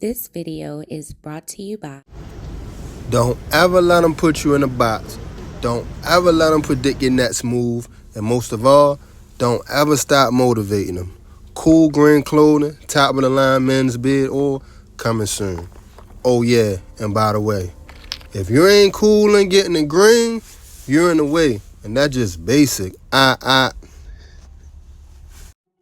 This video is brought to you by... Don't ever let them put you in a box. Don't ever let them predict your next move. And most of all, don't ever stop motivating them. Cool green clothing, top of the line men's beard oil, coming soon. Oh yeah, and by the way, if you ain't cool and getting the green, you're in the way. And that's just basic.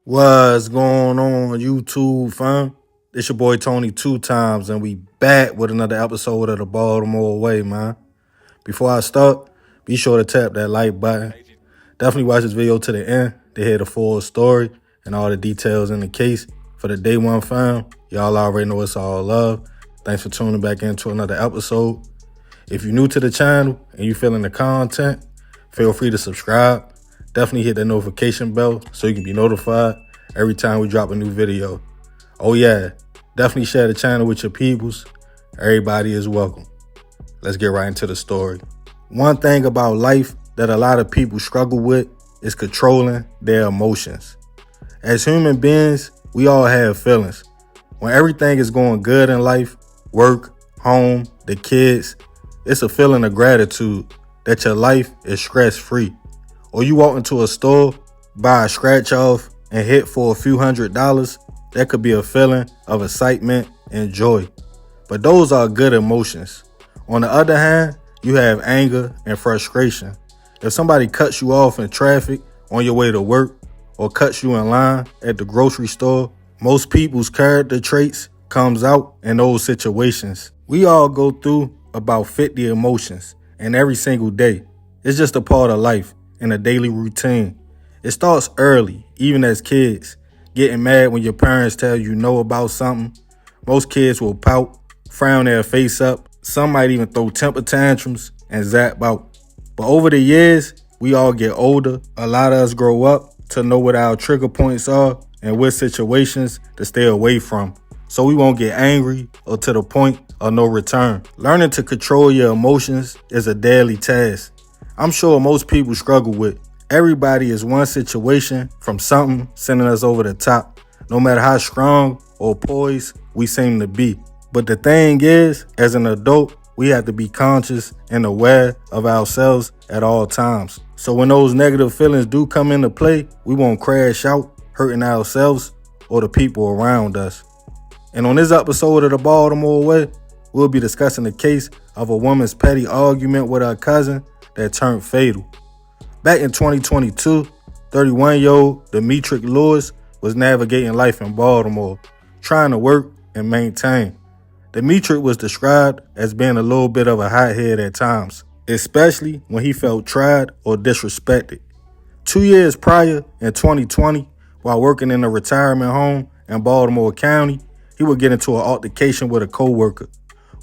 What's going on, YouTube, fam? It's your boy Tony 2 times, and we back with another episode of the Baltimore Way, man. Before I start, be sure to tap that like button. Definitely watch this video to the end to hear the full story and all the details in the case. For the day one fam, y'all already know it's all love. Thanks for tuning back into another episode. If you're new to the channel and you feeling the content, feel free to subscribe. Definitely hit that notification bell so you can be notified every time we drop a new video. Oh yeah, definitely share the channel with your peoples. Everybody is welcome. Let's get right into the story. One thing about life that a lot of people struggle with is controlling their emotions. As human beings, we all have feelings. When everything is going good in life, work, home, the kids, it's a feeling of gratitude that your life is stress-free. Or you walk into a store, buy a scratch off, and hit for a few $100s, that could be a feeling of excitement and joy. But those are good emotions. On the other hand, you have anger and frustration. If somebody cuts you off in traffic on your way to work or cuts you in line at the grocery store, most people's character traits comes out in those situations. We all go through about 50 emotions and every single day. It's just a part of life and a daily routine. It starts early, even as kids, getting mad when your parents tell you no about something. Most kids will pout, frown their face up. Some might even throw temper tantrums and zap out. But over the years, we all get older. A lot of us grow up to know what our trigger points are and what situations to stay away from, so we won't get angry or to the point of no return. Learning to control your emotions is a daily task. I'm sure most people struggle with. Everybody is one situation from something sending us over the top, no matter how strong or poised we seem to be. But the thing is, as an adult, we have to be conscious and aware of ourselves at all times. So when those negative feelings do come into play, we won't crash out, hurting ourselves or the people around us. And on this episode of the Baltimore Way, we'll be discussing the case of a woman's petty argument with her cousin that turned fatal. Back in 2022, 31-year-old Demetric Lewis was navigating life in Baltimore, trying to work and maintain. Demetric was described as being a little bit of a hothead at times, especially when he felt tried or disrespected. 2 years prior, in 2020, while working in a retirement home in Baltimore County, he would get into an altercation with a co-worker,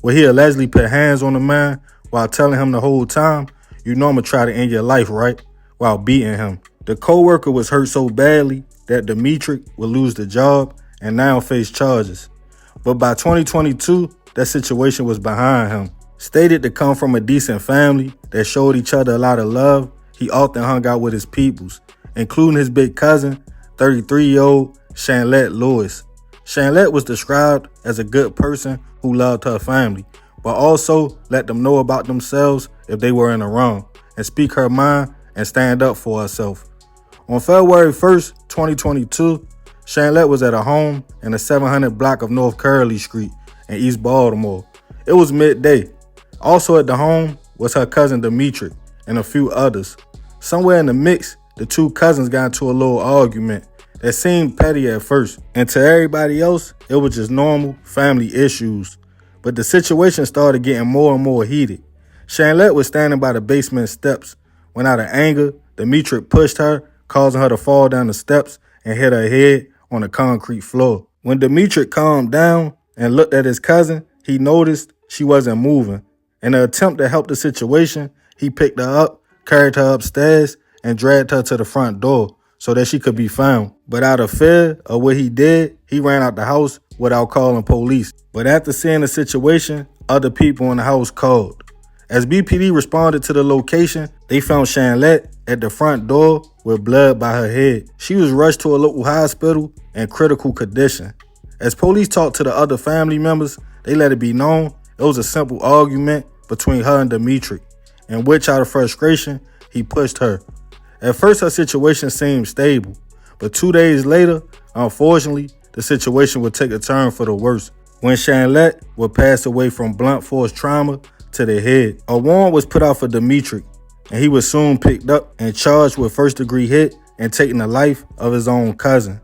where he allegedly put hands on the man while telling him the whole time, "You know I'm gonna try to end your life, right?" while beating him. The co-worker was hurt so badly that Demetric would lose the job and now face charges. But by 2022, that situation was behind him. Stated to come from a decent family that showed each other a lot of love, he often hung out with his peoples, including his big cousin, 33-year-old Shanlette Lewis. Shanlette was described as a good person who loved her family, but also let them know about themselves if they were in the wrong, and speak her mind and stand up for herself. On February 1st, 2022, Shanlette was at a home in the 700 block of North Curley Street in East Baltimore. It was midday. Also at the home was her cousin Demetric and a few others. Somewhere in the mix, the two cousins got into a little argument that seemed petty at first, and to everybody else, it was just normal family issues. But the situation started getting more and more heated. Shanlette was standing by the basement steps when, out of anger, Demetric pushed her, causing her to fall down the steps and hit her head on the concrete floor. When Demetric calmed down and looked at his cousin, he noticed she wasn't moving. In an attempt to help the situation, he picked her up, carried her upstairs, and dragged her to the front door so that she could be found. But out of fear of what he did, he ran out the house without calling police. But after seeing the situation, other people in the house called. As BPD responded to the location, they found Shanlette at the front door with blood by her head. She was rushed to a local hospital in critical condition. As police talked to the other family members, they let it be known it was a simple argument between her and Dimitri, in which out of frustration, he pushed her. At first, her situation seemed stable, but 2 days later, unfortunately, the situation would take a turn for the worse when Shanlette would pass away from blunt force trauma to the head. A warrant was put out for Dimitri, and he was soon picked up and charged with first-degree hit and taking the life of his own cousin.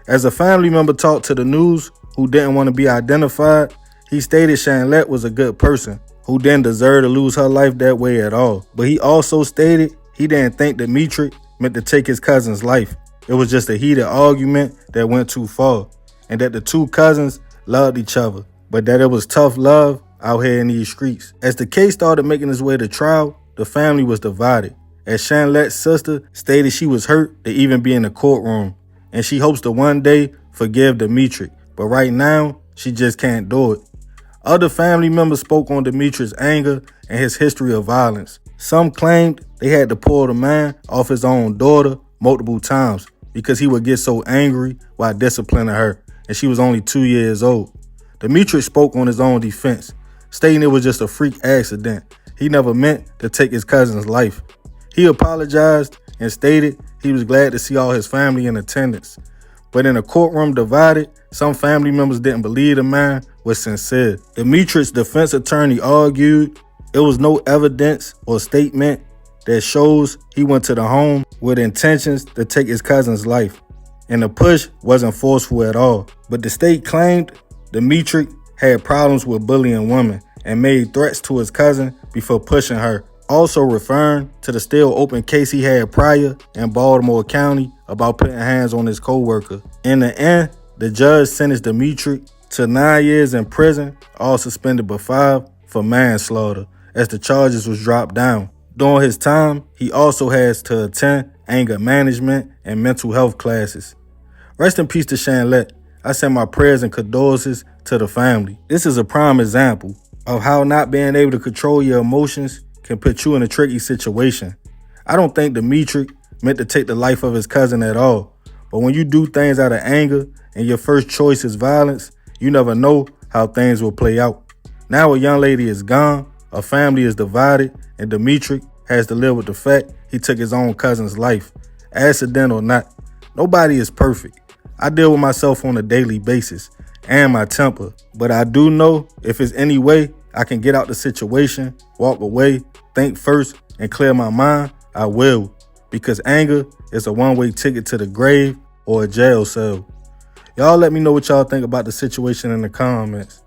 As a family member talked to the news who didn't want to be identified, he stated Shanlette was a good person who didn't deserve to lose her life that way at all. But he also stated he didn't think Dimitri meant to take his cousin's life. It was just a heated argument that went too far, and that the two cousins loved each other, but that it was tough love out here in these streets. As the case started making its way to trial, the family was divided, as Shanlette's sister stated she was hurt to even be in the courtroom, and she hopes to one day forgive Dimitri, but right now, she just can't do it. Other family members spoke on Dimitri's anger and his history of violence. Some claimed they had to pull the man off his own daughter multiple times because he would get so angry while disciplining her, and she was only 2 years old. Dimitri spoke on his own defense, stating it was just a freak accident. He never meant to take his cousin's life. He apologized and stated he was glad to see all his family in attendance. But in a courtroom divided, some family members didn't believe the man was sincere. Dimitri's defense attorney argued there was no evidence or statement that shows he went to the home with intentions to take his cousin's life, and the push wasn't forceful at all. But the state claimed Dimitri had problems with bullying women and made threats to his cousin before pushing her, also referring to the still open case he had prior in Baltimore County about putting hands on his co-worker. In the end, the judge sentenced Dimitri to 9 years in prison, all suspended but 5 for manslaughter, as the charges was dropped down. During his time, he also has to attend anger management and mental health classes. Rest in peace to Shanlette. I send my prayers and condolences to the family. This is a prime example of how not being able to control your emotions can put you in a tricky situation. I don't think Dimitri meant to take the life of his cousin at all, but when you do things out of anger and your first choice is violence, you never know how things will play out. Now a young lady is gone, a family is divided, and Dimitri has to live with the fact he took his own cousin's life. Accident or not, nobody is perfect. I deal with myself on a daily basis and my temper, but I do know if there's any way I can get out the situation, walk away, think first, and clear my mind, I will, because anger is a one-way ticket to the grave or a jail cell. Y'all let me know what y'all think about the situation in the comments.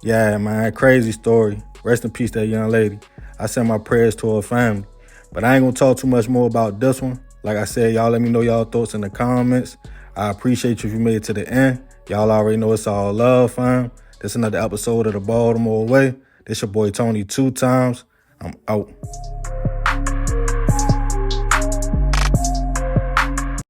Yeah, man, crazy story. Rest in peace, that young lady. I send my prayers to her family. But I ain't gonna talk too much more about this one. Like I said, y'all let me know y'all thoughts in the comments. I appreciate you if you made it to the end. Y'all already know it's all love, fam. This is another episode of the Baltimore Way. This your boy Tony 2 times. I'm out.